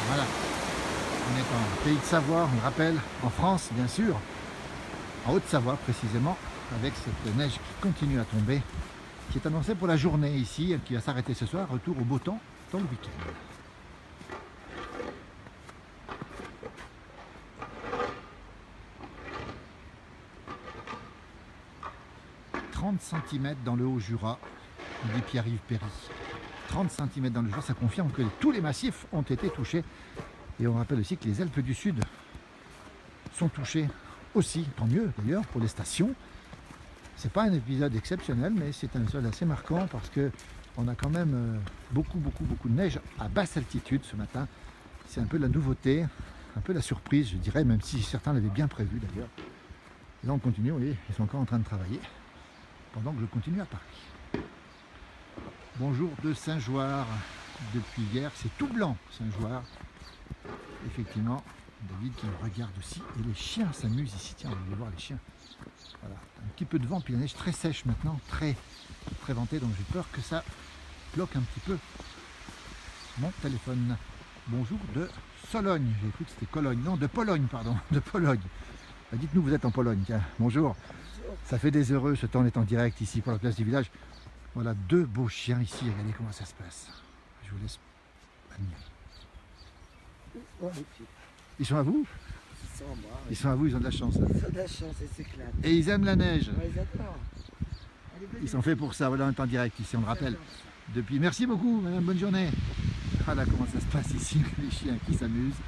Voilà. On est en Pays de Savoie, on le rappelle, en France bien sûr, en Haute-Savoie précisément, avec cette neige qui continue à tomber, qui est annoncée pour la journée ici, qui va s'arrêter ce soir, retour au beau temps dans le week-end. 30 cm dans le Haut-Jura, dit Pierre-Yves Perry. 30 cm dans le Jura, ça confirme que tous les massifs ont été touchés. Et on rappelle aussi que les Alpes du Sud sont touchées aussi, tant mieux d'ailleurs pour les stations. C'est pas un épisode exceptionnel, mais c'est un épisode assez marquant parce que on a quand même beaucoup de neige à basse altitude ce matin. C'est un peu la nouveauté, un peu la surprise, je dirais, même si certains l'avaient bien prévu d'ailleurs. Et là on continue, vous voyez, ils sont encore en train de travailler pendant que je continue à Paris. Bonjour de Saint-Joire depuis hier, c'est tout blanc Saint-Joire. Effectivement, David qui me regarde aussi, et les chiens s'amusent ici, tiens on va aller voir les chiens. Voilà, un petit peu de vent, puis la neige très sèche maintenant, très ventée, donc j'ai peur que ça bloque un petit peu mon téléphone. bonjour de Sologne. J'ai cru que c'était Cologne. Non, de Pologne, pardon. De Pologne. Bah, dites-nous, vous êtes en Pologne. Tiens, bonjour. Ça fait des heureux ce temps d'être en direct ici pour la place du village. Voilà 2 beaux chiens ici. Regardez comment ça se passe. Je vous laisse admirer. Ils sont à vous? Ils sont à vous, ils ont de la chance. Hein. Ils ont de la chance, ils s'éclatent. Et ils aiment la neige. Ouais, ils adorent. Ils sont faits pour ça. Voilà, on est en direct ici, on le rappelle. Depuis. Merci beaucoup, madame, bonne journée. Voilà comment ça se passe ici, les chiens qui s'amusent.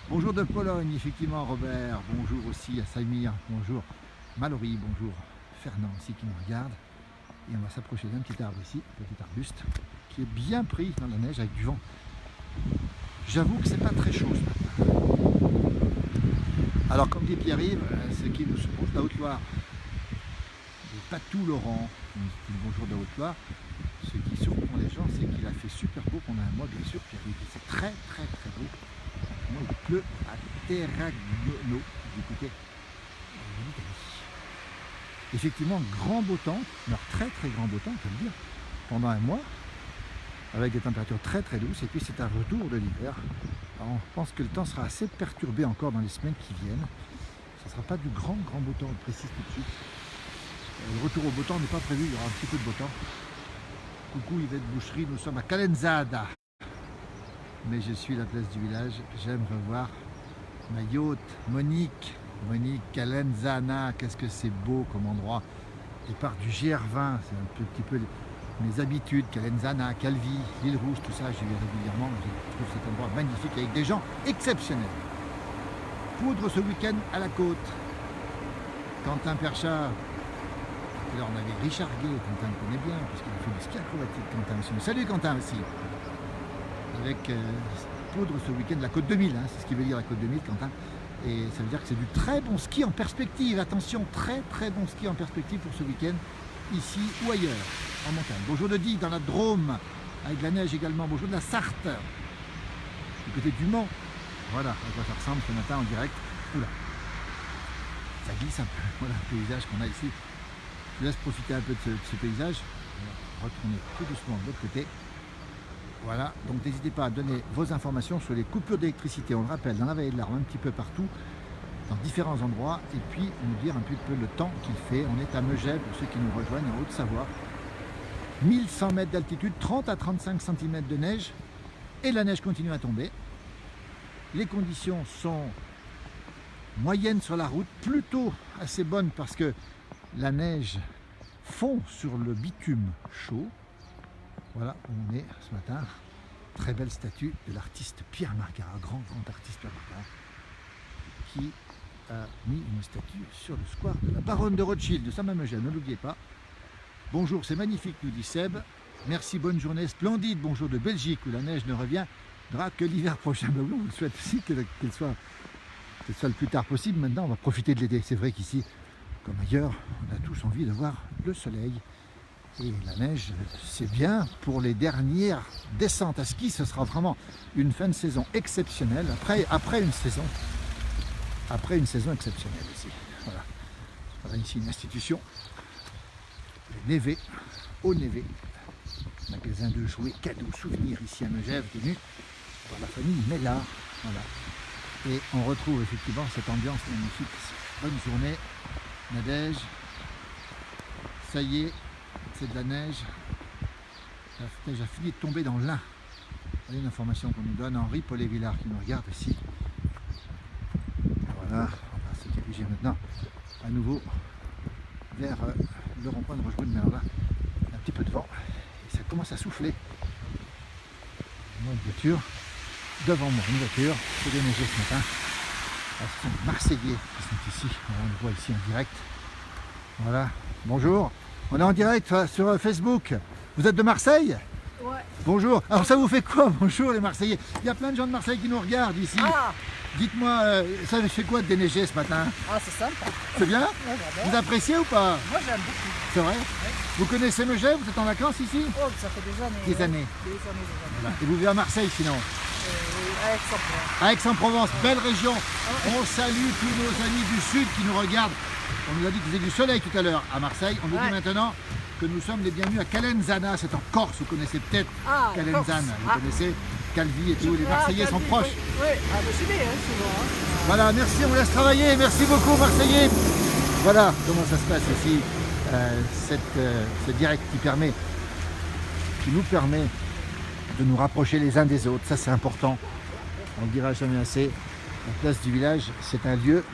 Bonjour de Pologne, effectivement, Robert. Bonjour aussi à Samir. Bonjour Mallory. Bonjour Fernand aussi qui nous regarde. Et on va s'approcher d'un petit arbre ici, petit arbuste, qui est bien pris dans la neige avec du vent. J'avoue que c'est pas très chaud ce matin. Alors, comme dit Pierre-Yves, ce qui nous suppose la Haute-Loire, le Patou-Laurent, qui nous dit bonjour de la Haute-Loire. Ce qui surprend les gens, c'est qu'il a fait super beau pendant un mois, bien sûr, Pierre-Yves. C'est très très très beau. Moi, il pleut à Terragno, du côté de l'Italie. Effectivement, grand beau temps, alors très très grand beau temps, on peut le dire, pendant un mois, avec des températures très très douces, et puis c'est un retour de l'hiver. Alors, on pense que le temps sera assez perturbé encore dans les semaines qui viennent. Ce ne sera pas du grand beau temps, on le précise tout de suite. Le retour au beau temps n'est pas prévu, il y aura un petit peu de beau temps. Coucou Yvette Boucherie, nous sommes à Calenzada. Mais je suis à la place du village, j'aime revoir ma yacht, Monique Calenzana, qu'est-ce que c'est beau comme endroit. Et part du GR20, c'est un petit peu mes habitudes, Calenzana, Calvi, l'île Rouge, tout ça, j'y vais régulièrement, je trouve cet endroit magnifique avec des gens exceptionnels. Poudre ce week-end à la côte. Quentin Perchat. Et là, on avait Richard Gay, Quentin le connaît bien, puisqu'il a fait du ski acrobatique, Quentin aussi. Salut Quentin aussi. Avec poudre ce week-end, la côte 2000, hein, c'est ce qui veut dire la côte 2000, Quentin. Et ça veut dire que c'est du très bon ski en perspective. Attention, très très bon ski en perspective pour ce week-end, ici ou ailleurs, en montagne. Bonjour de Die, dans la Drôme, avec de la neige également. Bonjour de la Sarthe, du côté du Mans. Voilà à quoi ça ressemble ce matin en direct. Oula, ça glisse un peu. Voilà le paysage qu'on a ici. Je laisse profiter un peu de ce paysage. On va retourner tout doucement de l'autre côté. Voilà, donc n'hésitez pas à donner vos informations sur les coupures d'électricité. On le rappelle, dans la vallée de l'Arve, un petit peu partout, dans différents endroits, et puis nous dire un petit peu le temps qu'il fait. On est à Megève, pour ceux qui nous rejoignent en Haute-Savoie. 1100 mètres d'altitude, 30 à 35 cm de neige, et la neige continue à tomber. Les conditions sont moyennes sur la route, plutôt assez bonnes parce que la neige fond sur le bitume chaud. Voilà où on est ce matin. Très belle statue de l'artiste Pierre Margarat, grand artiste Pierre Margarat, qui a mis une statue sur le square de la Baronne de Rothschild. Nous sommes à Megève, ne l'oubliez pas. Bonjour, c'est magnifique, nous dit Seb. Merci, bonne journée splendide. Bonjour de Belgique, où la neige ne reviendra que l'hiver prochain. Ben oui, on vous souhaite aussi qu'elle soit le plus tard possible. Maintenant, on va profiter de l'été. C'est vrai qu'ici, comme ailleurs, on a tous envie de voir le soleil. Et la neige, c'est bien pour les dernières descentes à ski. Ce sera vraiment une fin de saison exceptionnelle. Après une saison exceptionnelle aussi. Voilà. Voilà ici une institution. Le Névé, au Névé. Magasin de jouets, cadeaux, souvenirs ici à Megève, tenu par la famille Mellard. Voilà. Et on retrouve effectivement cette ambiance magnifique. Bonne journée, Nadège. Ça y est, c'est de la neige. La neige a fini de tomber dans l'Ain. Voilà une information qu'on nous donne. Henri Paulet-Villard qui nous regarde ici. Voilà, on va se diriger maintenant à nouveau vers le rond-point de Rochebrune. Mais alors là, un petit peu de vent et ça commence à souffler. Moi, une voiture, devant moi, une voiture, c'est déneigé ce matin. Ah, ce sont les Marseillais qui sont ici. On le voit ici en direct. Voilà, bonjour. On est en direct sur Facebook. Vous êtes de Marseille? Ouais. Bonjour. Alors ça vous fait quoi? Bonjour les Marseillais. Il y a plein de gens de Marseille qui nous regardent ici. Ah, Dites-moi, ça fait quoi de déneiger ce matin? ah c'est sympa. C'est bien? Ouais, Vous j'adore. appréciez ou pas? Moi j'aime beaucoup. C'est vrai? Vous connaissez Megève? Vous êtes en vacances ici? Oh, ça fait des années. Des ouais. années. Des années. Voilà. Et vous vivez à Marseille sinon? À Aix-en-Provence. À Aix-en-Provence, belle région. On salue tous nos amis du sud qui nous regardent. On nous a dit qu'il faisait du soleil tout à l'heure à Marseille. On nous dit maintenant que nous sommes les bienvenus à Calenzana. C'est en Corse, vous connaissez peut-être Ah, Calenzana. Corse. Vous Ah. connaissez Calvi et tout, les Marseillais sont proches. Oui, ah, bah, c'est bien, souvent. Hein. Voilà, merci, on vous laisse travailler. Merci beaucoup, Marseillais. Voilà comment ça se passe ici. Ce direct qui nous permet de nous rapprocher les uns des autres. Ça, c'est important. On ne le dira jamais assez. La place du village, c'est un lieu,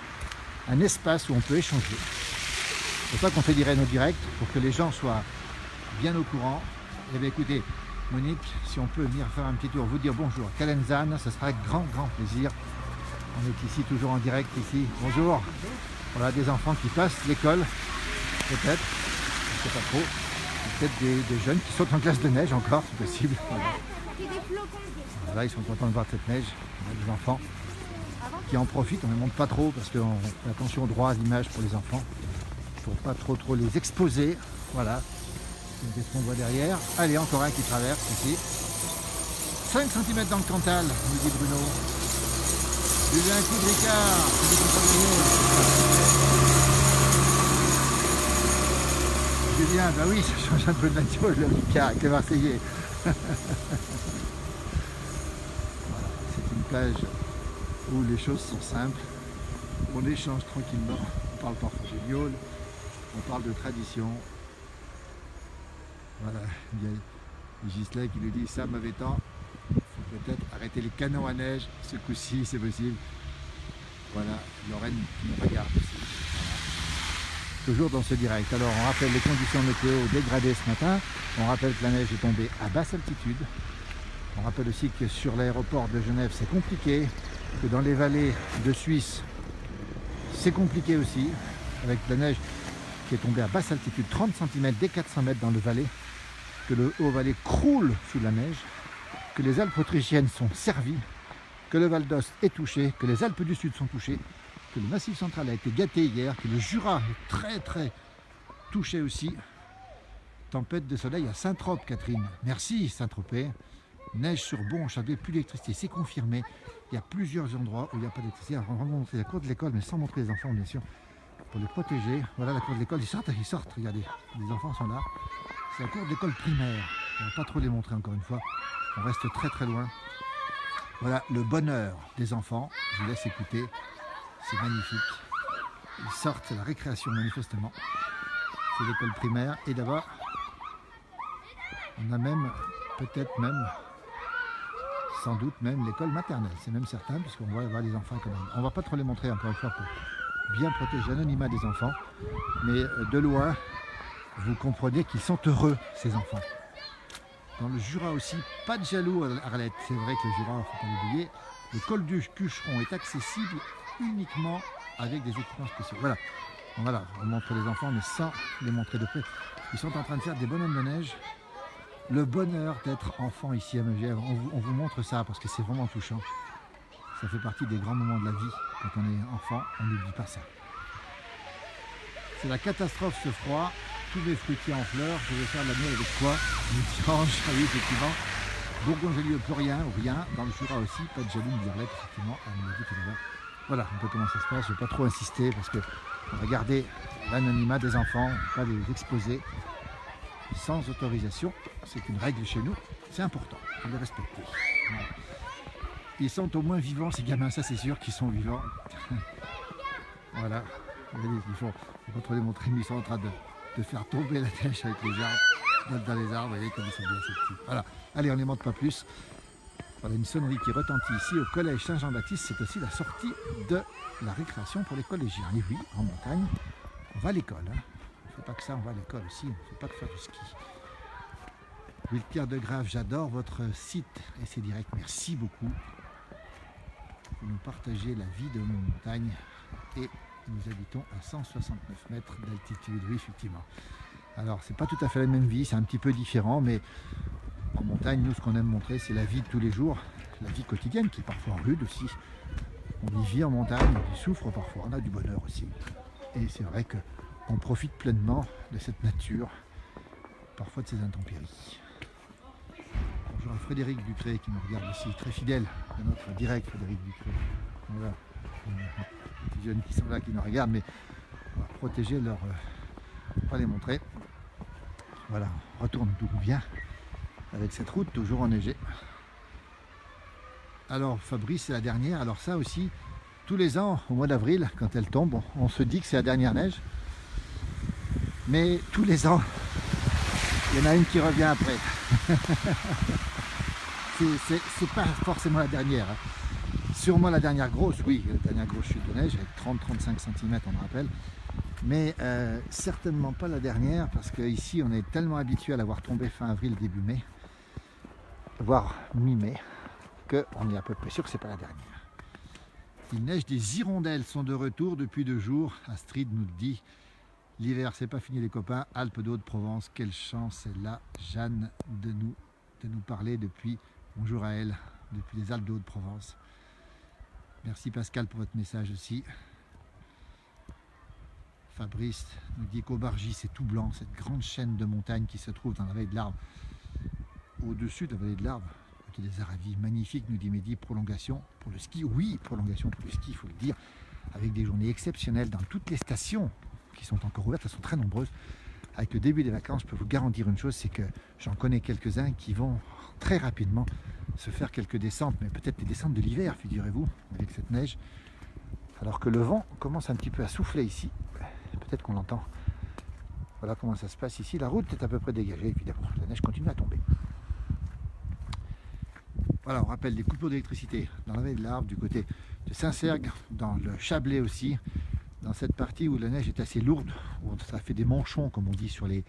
un espace où on peut échanger. C'est pour ça qu'on fait nos directs, pour que les gens soient bien au courant. Eh bien, écoutez, Monique, si on peut venir faire un petit tour, vous dire bonjour. Calenzane, ce sera avec grand plaisir. On est ici, toujours en direct ici. Bonjour. Voilà, des enfants qui passent l'école, peut-être, je ne sais pas trop. Peut-être des jeunes qui sont en classe de neige encore, c'est possible. Voilà, ils sont contents de voir cette neige. On a des enfants qui en profitent. On ne les montre pas trop parce qu'on fait attention au droit à l'image pour les enfants. Il ne faut pas trop les exposer. Voilà. Qu'est-ce qu'on voit derrière? Allez, encore un qui traverse ici. 5 cm dans le Cantal, nous dit Bruno. J'ai un coup de Ricard. Julien, bah oui, ça change un peu de nature, le Ricard avec les Marseillais. Voilà, c'est une plage où les choses sont simples. On échange tranquillement. On parle parfois génial. On parle de tradition. Voilà, il y a Gislain qui nous dit ça m'avait tant. Il faut peut-être arrêter les canons à neige, ce coup-ci c'est possible. Voilà, Lorraine qui nous regarde aussi. Voilà. Toujours dans ce direct. Alors on rappelle les conditions météo dégradées ce matin. On rappelle que la neige est tombée à basse altitude. On rappelle aussi que sur l'aéroport de Genève c'est compliqué, que dans les vallées de Suisse c'est compliqué aussi, avec la neige qui est tombée à basse altitude, 30 cm dès 400 mètres dans le Valais, que le Haut-Valais croule sous la neige, que les Alpes autrichiennes sont servies, que le Val d'Ost est touché, que les Alpes du Sud sont touchées, que le Massif central a été gâté hier, que le Jura est très touché aussi. Tempête de soleil à Saint-Tropez, Catherine. Merci Saint-Tropez. Neige sur Bon-Chablais, plus d'électricité, c'est confirmé. Il y a plusieurs endroits où il n'y a pas d'électricité. Alors, on va vous montrer la cour de l'école, mais sans montrer les enfants, bien sûr, pour les protéger. Voilà la cour de l'école, ils sortent, regardez, les enfants sont là. C'est la cour de l'école primaire. On ne va pas trop les montrer encore une fois. On reste très loin. Voilà le bonheur des enfants. Je vous laisse écouter. C'est magnifique. Ils sortent, c'est la récréation manifestement. C'est l'école primaire. Et d'abord, on a même, peut-être même, sans doute même l'école maternelle. C'est même certain, puisqu'on va voir les enfants quand même. On ne va pas trop les montrer encore une fois pour bien protéger l'anonymat des enfants. Mais de loin, vous comprenez qu'ils sont heureux, ces enfants. Dans le Jura aussi, pas de jaloux, Arlette. C'est vrai que le Jura, il ne faut pas l'oublier. Le col du Cucheron est accessible uniquement avec des équipements spéciaux. Voilà, on montre les enfants, mais sans les montrer de près. Ils sont en train de faire des bonhommes de neige. Le bonheur d'être enfant ici à Megève, on vous montre ça parce que c'est vraiment touchant. Ça fait partie des grands moments de la vie. Quand on est enfant, on n'oublie pas ça. C'est la catastrophe ce froid. Tous les fruitiers en fleurs. Je vais faire de la miel avec quoi? Une tiange, oui, effectivement. Bourgogne-Jallieu, plus rien. Dans le Jura aussi, pas de jaloux, une virlette, effectivement. On l'a dit tout à l'heure. Voilà un peu comment ça se passe. Je ne vais pas trop insister parce que on va garder l'anonymat des enfants, pas les exposer sans autorisation. C'est une règle chez nous. C'est important de les respecter. Voilà. Ils sont au moins vivants, ces gamins, ça c'est sûr qu'ils sont vivants. Voilà. Il faut pas trop les montrer, mais ils sont en train de faire tomber la neige avec les arbres, dans les arbres, vous voyez comme ils sont bien ces petits. Voilà, allez, on ne les montre pas plus. Voilà une sonnerie qui retentit ici au collège Saint-Jean-Baptiste, c'est aussi la sortie de la récréation pour les collégiens. Et oui, en montagne, on va à l'école. Hein. On ne fait pas que ça, on va à l'école aussi, on ne fait pas que faire du ski. Wilpierre de Grave, j'adore votre site et ses directs, merci beaucoup. Vous nous partagez la vie de nos montagnes et nous habitons à 169 mètres d'altitude, oui effectivement. Alors c'est pas tout à fait la même vie, c'est un petit peu différent, mais en montagne, nous ce qu'on aime montrer c'est la vie de tous les jours, la vie quotidienne qui est parfois rude aussi. On y vit en montagne, on y souffre parfois, on a du bonheur aussi. Et c'est vrai qu'on profite pleinement de cette nature, parfois de ces intempéries. Bonjour à Frédéric Ducré qui nous regarde ici, très fidèle à notre direct Frédéric Ducré. Voilà. Les jeunes qui sont là, qui nous regardent, mais on va protéger leur... on va les montrer. Voilà, on retourne d'où on vient, avec cette route toujours enneigée. Alors Fabrice, c'est la dernière. Alors ça aussi, tous les ans, au mois d'avril, quand elle tombe, on se dit que c'est la dernière neige. Mais tous les ans, il y en a une qui revient après. C'est pas forcément la dernière. Hein. Sûrement la dernière grosse, oui, la dernière grosse chute de neige avec 30-35 cm, on le rappelle. Mais certainement pas la dernière, parce qu'ici, on est tellement habitué à la voir tomber fin avril, début mai, voire mi-mai, qu'on est à peu près sûr que c'est pas la dernière. Il neige, des hirondelles sont de retour depuis 2 jours. Astrid nous le dit. L'hiver, c'est pas fini les copains. Alpes d'Haute-Provence, quelle chance est là, Jeanne, de nous parler depuis, bonjour à elle, depuis les Alpes de Haute-Provence. Merci Pascal pour votre message aussi. Fabrice nous dit qu'Aubargy, c'est tout blanc, cette grande chaîne de montagnes qui se trouve dans la vallée de l'Arve. Au-dessus de la vallée de l'Arve, côté des Aravis, magnifique, nous dit Mehdi, prolongation pour le ski. Oui, prolongation pour le ski, il faut le dire, avec des journées exceptionnelles dans toutes les stations qui sont encore ouvertes, elles sont très nombreuses. Avec le début des vacances, je peux vous garantir une chose, c'est que j'en connais quelques-uns qui vont très rapidement se faire quelques descentes, mais peut-être des descentes de l'hiver, figurez-vous, avec cette neige. Alors que le vent commence un petit peu à souffler ici. Peut-être qu'on l'entend. Voilà comment ça se passe ici. La route est à peu près dégagée, évidemment. La neige continue à tomber. Voilà, on rappelle des coupures d'électricité dans la vallée de l'Arve, du côté de Saint-Sergue, dans le Chablais aussi, dans cette partie où la neige est assez lourde, où ça fait des manchons, comme on dit, sur les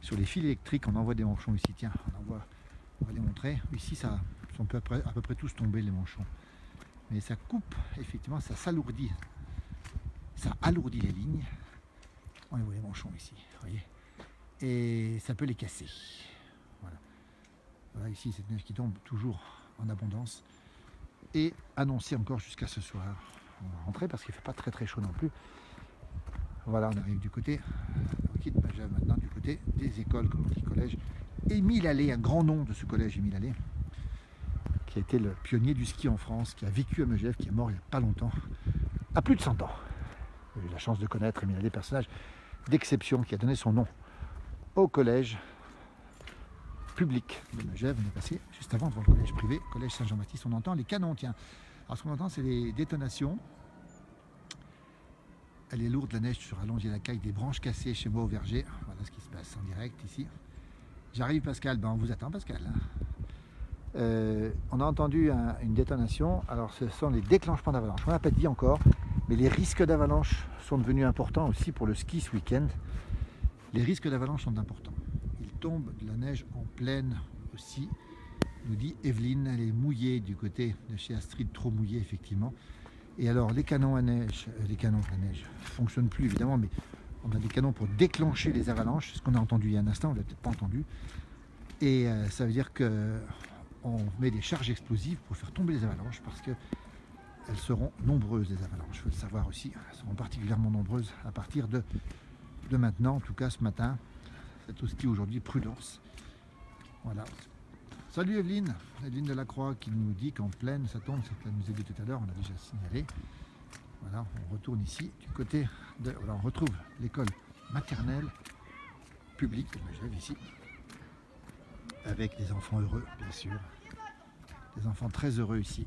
fils électriques. On envoie des manchons ici, tiens, on va les montrer. Ici, ça sont à peu près tous tombés, les manchons. Mais ça coupe, effectivement, ça s'alourdit. Ça alourdit les lignes. On voit les manchons ici, vous voyez. Et ça peut les casser. Voilà. Voilà ici, cette neige qui tombe toujours en abondance. Et annoncée encore jusqu'à ce soir. On va rentrer parce qu'il ne fait pas très très chaud non plus. Voilà, on arrive du côté, on quitte Megève maintenant, du côté des écoles, comme on dit, collège Émile Allais, un grand nom de ce collège Émile Allais, qui a été le pionnier du ski en France, qui a vécu à Megève, qui est mort il n'y a pas longtemps, à plus de 100 ans. J'ai eu la chance de connaître Émile Allais, personnage d'exception qui a donné son nom au collège public de Megève. On est passé juste avant devant le collège privé, collège Saint-Jean-Baptiste. On entend les canons, tiens. Alors ce qu'on entend, c'est les détonations. Elle est lourde, la neige sur Allongier-la-Caille, des branches cassées chez moi au verger. Voilà ce qui se passe en direct ici. J'arrive Pascal, ben on vous attend Pascal. On a entendu une détonation. Alors ce sont les déclenchements d'avalanche. On n'a pas dit encore, mais les risques d'avalanche sont devenus importants aussi pour le ski ce week-end. Les risques d'avalanche sont importants. Il tombe de la neige en plaine aussi, nous dit Evelyne. Elle est mouillée du côté de chez Astrid, trop mouillée effectivement. Et alors les canons à neige, les canons à neige ne fonctionnent plus évidemment, mais on a des canons pour déclencher les avalanches, ce qu'on a entendu il y a un instant, on ne l'a peut-être pas entendu. Et ça veut dire qu'on met des charges explosives pour faire tomber les avalanches parce qu'elles seront nombreuses, les avalanches. Il faut le savoir aussi, elles seront particulièrement nombreuses à partir de maintenant, en tout cas ce matin. C'est aussi aujourd'hui, prudence. Voilà. Salut Evelyne, Evelyne Delacroix qui nous dit qu'en plaine ça tombe, c'est ce qu'elle nous a dit tout à l'heure, on a déjà signalé. Voilà, on retourne ici du côté de. Voilà, on retrouve l'école maternelle publique de Megève ici, avec des enfants heureux, bien sûr. Des enfants très heureux ici.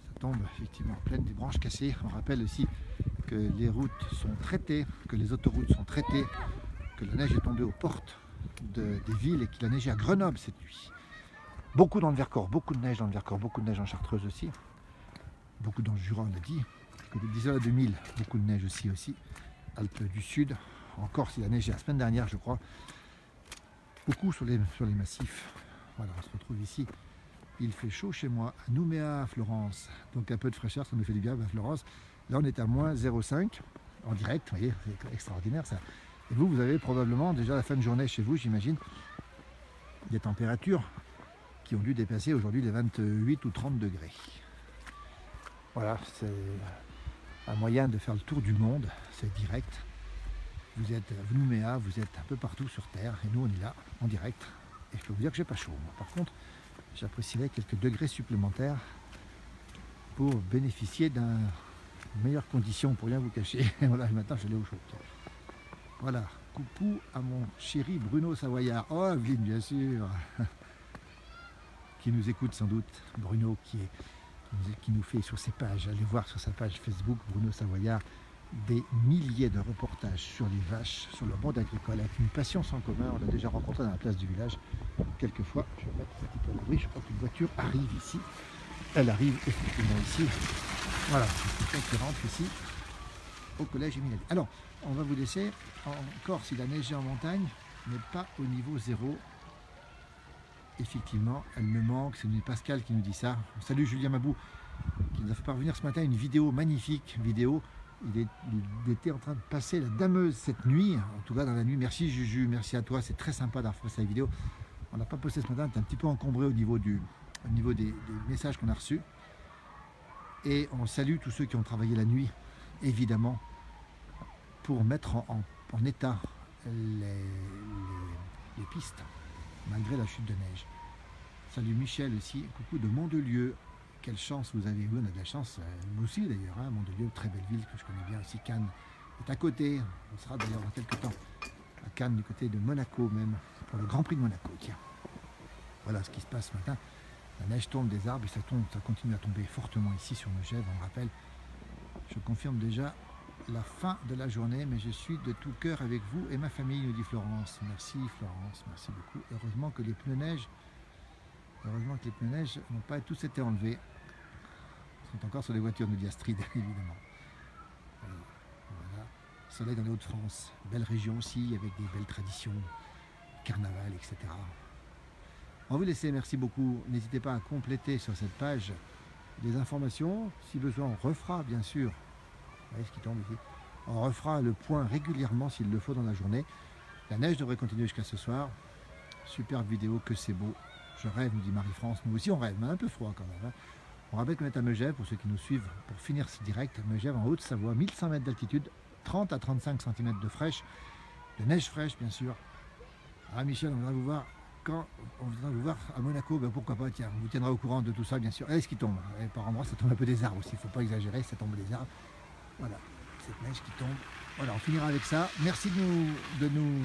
Ça tombe effectivement en plaine, des branches cassées. On rappelle aussi que les routes sont traitées, que les autoroutes sont traitées, que la neige est tombée aux portes des villes et qu'il a neigé à Grenoble cette nuit. Beaucoup dans le Vercors, beaucoup de neige dans le Vercors, beaucoup de neige en Chartreuse aussi. Beaucoup dans le Jura, on l'a dit. Côté d'Isola 2000, beaucoup de neige aussi. Alpes du Sud. En Corse, il a neigé la semaine dernière, je crois. Beaucoup sur les massifs. Voilà, on se retrouve ici. Il fait chaud chez moi, à Nouméa, à Florence. Donc un peu de fraîcheur, ça nous fait du bien à Florence. Là, on est à moins 0,5 en direct. Vous voyez, c'est extraordinaire ça. Et vous avez probablement déjà la fin de journée chez vous, j'imagine, des températures qui ont dû dépasser aujourd'hui les 28 ou 30 degrés. Voilà, c'est un moyen de faire le tour du monde, c'est direct. Vous êtes à Nouméa, vous êtes un peu partout sur Terre, et nous on est là, en direct. Et je peux vous dire que j'ai pas chaud. Moi. Par contre, j'apprécierais quelques degrés supplémentaires pour bénéficier d'une meilleure condition, pour rien vous cacher. Voilà, le matin je l'ai au chaud. Voilà, coucou à mon chéri Bruno Savoyard. Oh, Evelyne, bien sûr. qui nous écoute sans doute, Bruno qui nous fait sur ses pages, allez voir sur sa page Facebook, Bruno Savoyard, des milliers de reportages sur les vaches, sur le monde agricole, avec une passion sans commun. On l'a déjà rencontré dans la place du village quelquefois. Je vais mettre un petit peu à l'abri, je crois qu'une voiture arrive ici. Elle arrive effectivement ici. Voilà, c'est quelqu'un qui rentre ici au collège Émile. Alors, on va vous laisser. Encore, s'il a neigé en montagne, mais pas au niveau 0. Effectivement, elle me manque. C'est Pascal qui nous dit ça. Salut Julien Mabou, qui nous a fait parvenir ce matin une vidéo, magnifique vidéo. Il était en train de passer la dameuse cette nuit, en tout cas dans la nuit. Merci Juju, merci à toi, c'est très sympa d'avoir fait cette vidéo. On n'a pas posté ce matin, on est un petit peu encombré au niveau des messages qu'on a reçus. Et on salue tous ceux qui ont travaillé la nuit, évidemment, pour mettre en état les pistes, malgré la chute de neige. Salut Michel aussi, coucou de Mondelieu. Quelle chance vous avez, oui, on a de la chance, nous aussi d'ailleurs, hein, Mondelieu, très belle ville que je connais bien aussi. Cannes est à côté, on sera d'ailleurs dans quelques temps à Cannes, du côté de Monaco même, pour le Grand Prix de Monaco, tiens. Voilà ce qui se passe ce matin, la neige tombe des arbres et ça continue à tomber fortement ici sur Megève, on me rappelle. Je confirme déjà la fin de la journée, mais je suis de tout cœur avec vous et ma famille, nous dit Florence. Merci Florence, merci beaucoup. Heureusement que les pneus neige n'ont pas tous été enlevés. Ils sont encore sur les voitures, nous dit Astrid, évidemment. Voilà. Soleil dans les Hauts-de-France, belle région aussi, avec des belles traditions, carnaval, etc. On va vous laisser, merci beaucoup. N'hésitez pas à compléter sur cette page des informations. Si besoin, on refera, bien sûr. Vous voyez ce qui tombe ici. On refera le point régulièrement s'il le faut dans la journée. La neige devrait continuer jusqu'à ce soir. Superbe vidéo, que c'est beau. Je rêve, nous dit Marie-France. Nous aussi, on rêve, mais un peu froid quand même. Hein. On rappelle qu'on est à Megève, pour ceux qui nous suivent, pour finir ce direct. Megève en Haute-Savoie, 1100 mètres d'altitude, 30 à 35 cm de fraîche, de neige fraîche, bien sûr. Ah, Michel, on viendra vous voir. Quand on viendra vous voir à Monaco, ben pourquoi pas, tiens, on vous tiendra au courant de tout ça, bien sûr. Et ce qui tombe, et par endroits, ça tombe un peu des arbres aussi, il ne faut pas exagérer, ça tombe des arbres. Voilà, cette neige qui tombe. Voilà, on finira avec ça. Merci de nous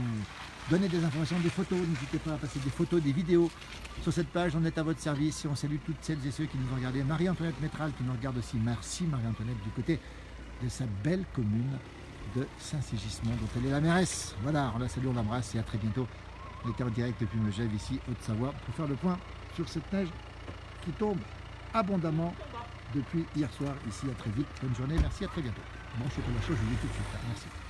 donner des informations, des photos. N'hésitez pas à passer des photos, des vidéos sur cette page. On est à votre service et on salue toutes celles et ceux qui nous ont regardés. Marie-Antoinette Métral qui nous regarde aussi. Merci Marie-Antoinette du côté de sa belle commune de Saint-Sigismond dont elle est la mairesse. Voilà, on la salue, on l'embrasse et à très bientôt. On était en direct depuis Megève ici, Haute-Savoie, pour faire le point sur cette neige qui tombe abondamment depuis hier soir ici. À très vite, bonne journée, merci, à très bientôt. Bon chocolat chaud, je vous dis tout de suite. Merci.